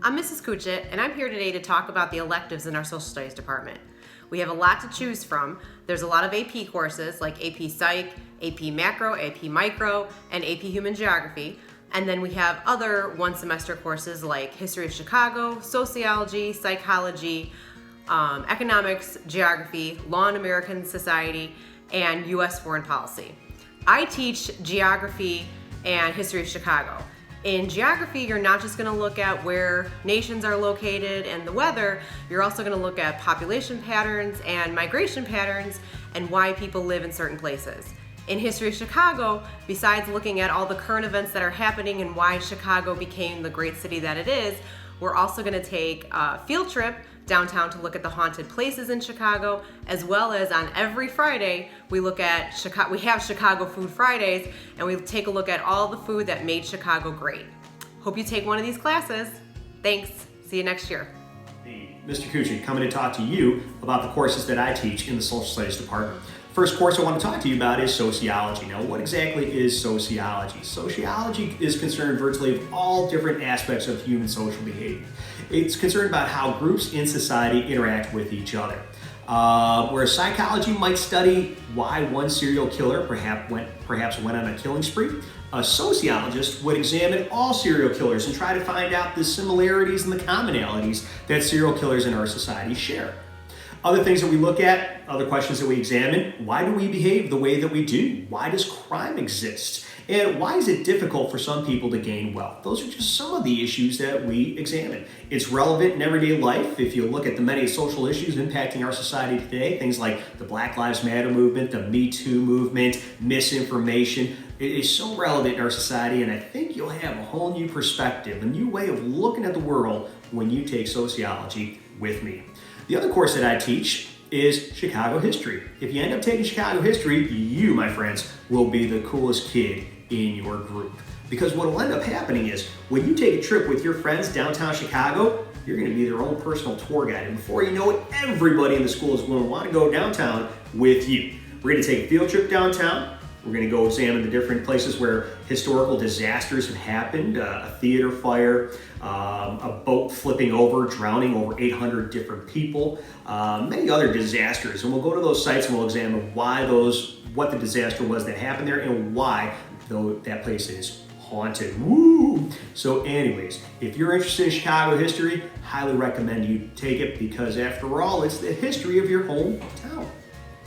I'm Mrs. Kuchit, and I'm here today to talk about the electives in our social studies department. We have a lot to choose from. There's a lot of AP courses like AP Psych, AP Macro, AP Micro, and AP Human Geography. And then we have other one-semester courses like History of Chicago, Sociology, Psychology, Economics, Geography, Law and American Society, and U.S. Foreign Policy. I teach Geography and History of Chicago. In geography, you're not just going to look at where nations are located and the weather, you're also going to look at population patterns and migration patterns and why people live in certain places. In History of Chicago, besides looking at all the current events that are happening and why Chicago became the great city that it is, we're also going to take a field trip downtown to look at the haunted places in Chicago, as well as on every Friday, we have Chicago Food Fridays, and we take a look at all the food that made Chicago great. Hope you take one of these classes. Thanks. See you next year. Hey, Mr. Kuchit, coming to talk to you about the courses that I teach in the social studies department. First course I want to talk to you about is sociology. Now, what exactly is sociology? Sociology is concerned virtually with all different aspects of human social behavior. It's concerned about how groups in society interact with each other. Where psychology might study why one serial killer perhaps went on a killing spree, a sociologist would examine all serial killers and try to find out the similarities and the commonalities that serial killers in our society share. Other things that we look at, other questions that we examine, why do we behave the way that we do? Why does crime exist? And why is it difficult for some people to gain wealth? Those are just some of the issues that we examine. It's relevant in everyday life. If you look at the many social issues impacting our society today, things like the Black Lives Matter movement, the Me Too movement, misinformation, it is so relevant in our society, and I think you'll have a whole new perspective, a new way of looking at the world when you take sociology with me. The other course that I teach is Chicago history. If you end up taking Chicago history, you, my friends, will be the coolest kid in your group. Because what will end up happening is when you take a trip with your friends downtown Chicago, you're going to be their own personal tour guide. And before you know it, everybody in the school is going to want to go downtown with you. We're going to take a field trip downtown. We're going to go examine the different places where historical disasters have happened, a theater fire, a boat flipping over, drowning over 800 different people, many other disasters. And we'll go to those sites and we'll examine what the disaster was that happened there and why that place is haunted. Woo! So anyways, if you're interested in Chicago history, highly recommend you take it because after all, it's the history of your hometown.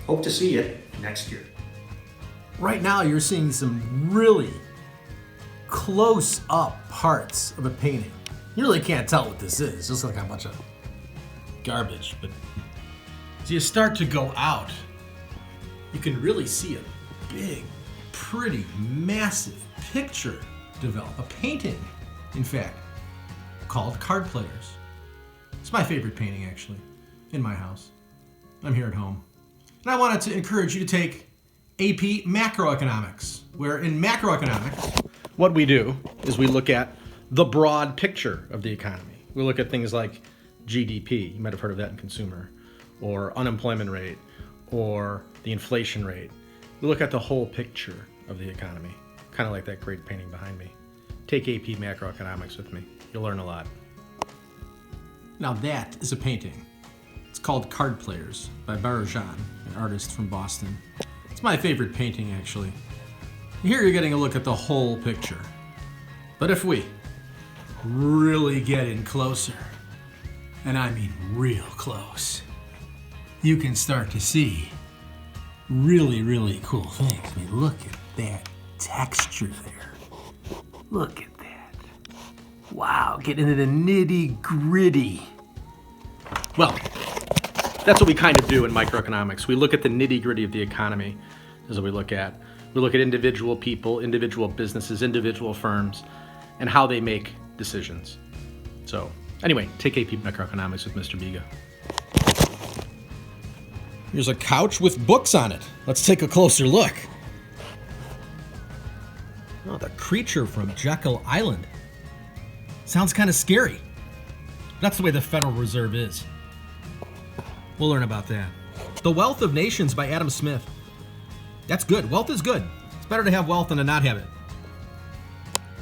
Hope to see you next year. Right now, you're seeing some really close-up parts of a painting. You really can't tell what this is. It's just like a bunch of garbage. But as you start to go out, you can really see a big, pretty, massive picture develop. A painting, in fact, called Card Players. It's my favorite painting, actually, in my house. I'm here at home. And I wanted to encourage you to take AP Macroeconomics, where in macroeconomics, what we do is we look at the broad picture of the economy. We look at things like GDP, you might have heard of that in consumer, or unemployment rate, or the inflation rate. We look at the whole picture of the economy, kind of like that great painting behind me. Take AP Macroeconomics with me. You'll learn a lot. Now that is a painting. It's called Card Players by Barajan, an artist from Boston. It's my favorite painting, actually. Here you're getting a look at the whole picture. But if we really get in closer, and I mean real close, you can start to see really, really cool things. I mean, look at that texture there. Look at that. Wow, get into the nitty-gritty. Well, that's what we kind of do in microeconomics. We look at the nitty-gritty of the economy is what we look at. We look at individual people, individual businesses, individual firms, and how they make decisions. So anyway, take AP Macroeconomics with Mr. Biga. Here's a couch with books on it. Let's take a closer look. Oh, the creature from Jekyll Island. Sounds kind of scary. That's the way the Federal Reserve is. We'll learn about that. The Wealth of Nations by Adam Smith. That's good. Wealth is good. It's better to have wealth than to not have it.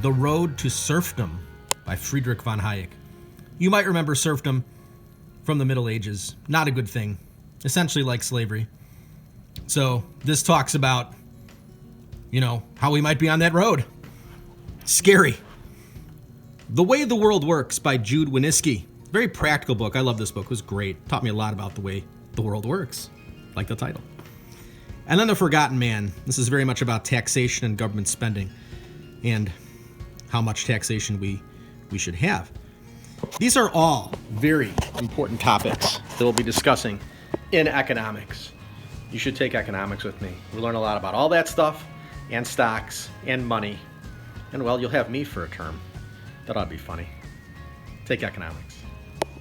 The Road to Serfdom by Friedrich von Hayek. You might remember serfdom from the Middle Ages. Not a good thing. Essentially like slavery. So this talks about, how we might be on that road. Scary. The Way the World Works by Jude Winniski. Very practical book. I love this book. It was great. Taught me a lot about the way the world works. Like the title. And then The Forgotten Man. This is very much about taxation and government spending and how much taxation we should have. These are all very important topics that we'll be discussing in economics. You should take economics with me. We learn a lot about all that stuff and stocks and money. And well, you'll have me for a term. That ought to be funny. Take economics.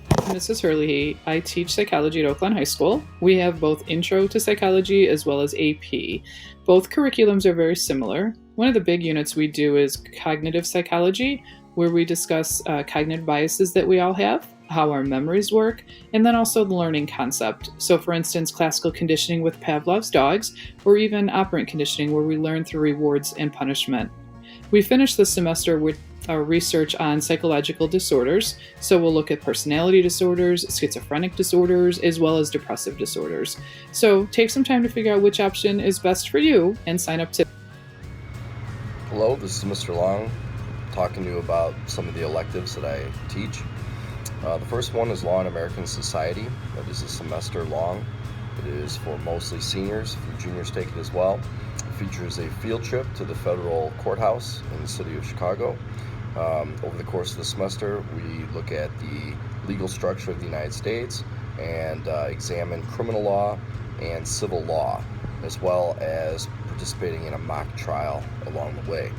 Mrs. Hurley. I teach psychology at Oakland High School. We have both Intro to Psychology as well as AP. Both curriculums are very similar. One of the big units we do is Cognitive Psychology, where we discuss cognitive biases that we all have, how our memories work, and then also the learning concept. So for instance, classical conditioning with Pavlov's dogs, or even operant conditioning where we learn through rewards and punishment. We finished the semester with our research on psychological disorders. So we'll look at personality disorders, schizophrenic disorders, as well as depressive disorders. So take some time to figure out which option is best for you and sign up today. Hello, this is Mr. Long talking to you about some of the electives that I teach. The first one is Law in American Society. That is a semester long. It is for mostly seniors. A few juniors take it as well. It features a field trip to the federal courthouse in the city of Chicago. Over the course of the semester, we look at the legal structure of the United States and examine criminal law and civil law, as well as participating in a mock trial along the way.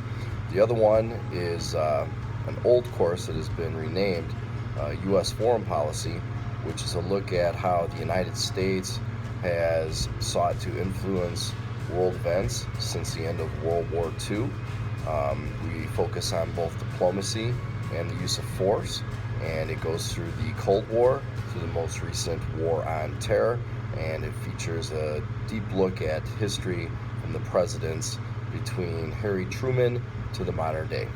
The other one is an old course that has been renamed U.S. Foreign Policy, which is a look at how the United States has sought to influence world events since the end of World War II. We focus on both diplomacy and the use of force, and it goes through the Cold War to the most recent war on terror, and it features a deep look at history from the presidents between Harry Truman to the modern day.